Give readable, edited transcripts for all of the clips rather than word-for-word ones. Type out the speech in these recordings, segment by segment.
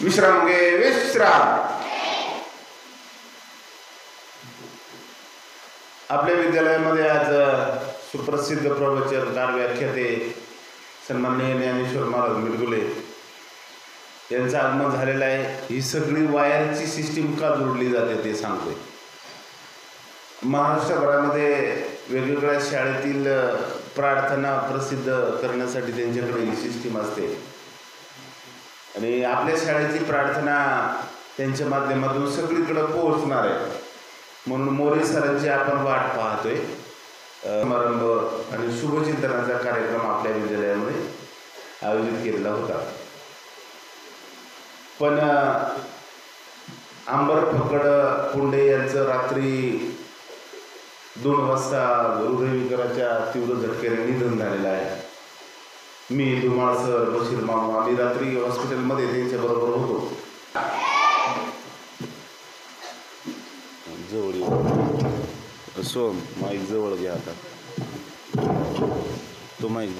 विश्राम घे विश्राम. आपल्या विद्यालयामध्ये आज सुप्रसिद्ध प्रवचनकार व्याख्याते सन्माननीय ज्ञानेश्वर महाराज मिरगुले यांचं आगमन झालेलं आहे. ही सगळी वायरची सिस्टीम का जोडली जाते ते सांगतोय. महाराष्ट्रभरामध्ये वेगवेगळ्या शाळेतील प्रार्थना प्रसिद्ध करण्यासाठी त्यांच्याकडे ही सिस्टीम असते आणि आपल्या शाळेची प्रार्थना त्यांच्या माध्यमातून सगळीकडे पोहोचणार आहे. म्हणून मोरे सरांची आपण वाट पाहतोय. समारंभ आणि शुभचिंतनाचा कार्यक्रम आपल्या विद्यालयामध्ये आयोजित केलेला होता. पण अंबर फकड पुंडे यांचं रात्री 2 वाजता हृदयविकाराच्या तीव्र झटक्याने निधन झालेलं आहे. मी धुमाळ सर बशीर मामू आम्ही रात्री हॉस्पिटलमध्ये त्यांच्याबरोबर होतो. जवळ सोम माईक जवळ घ्या. आता तो माईक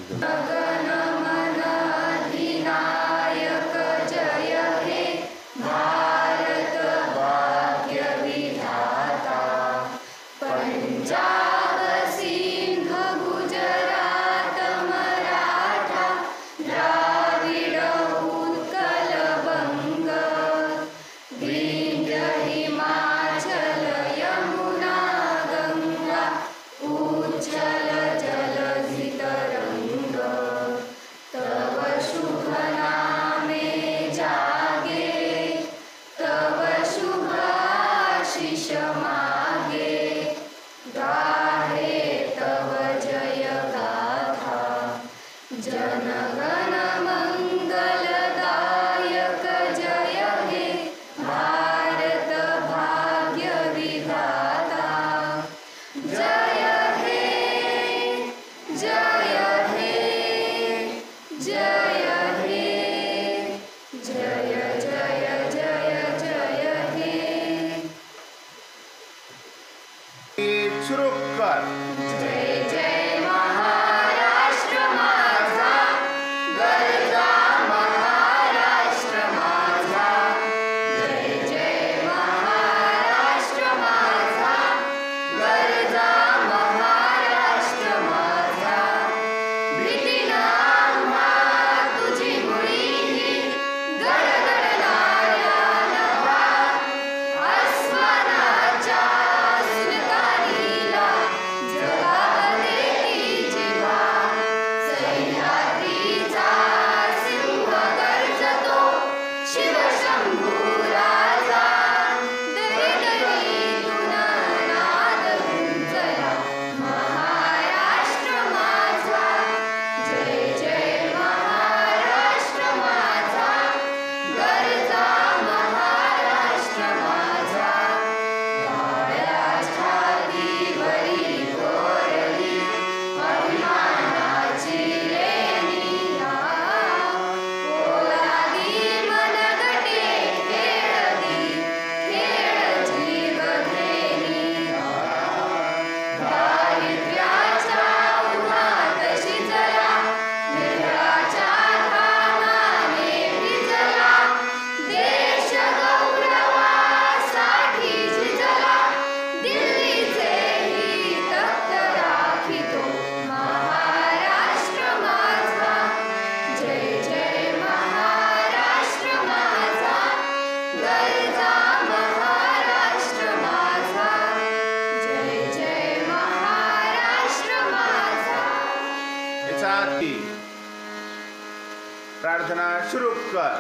प्रार्थना शुरू कर.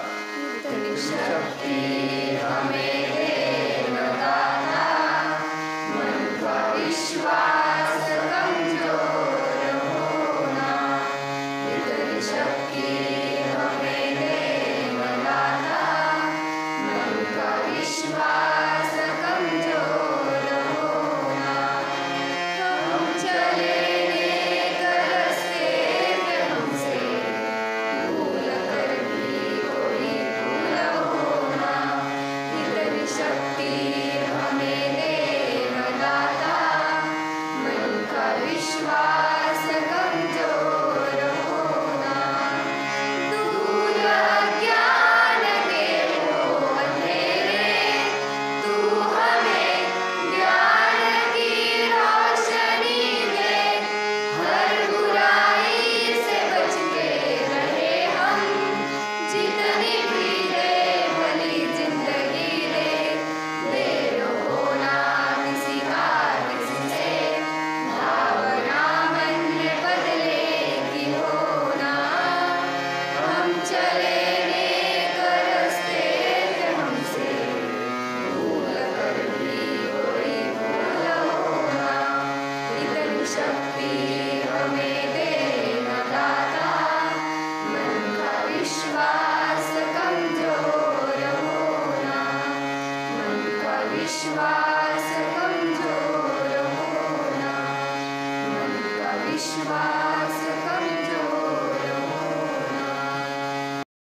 शक्ति हमें दे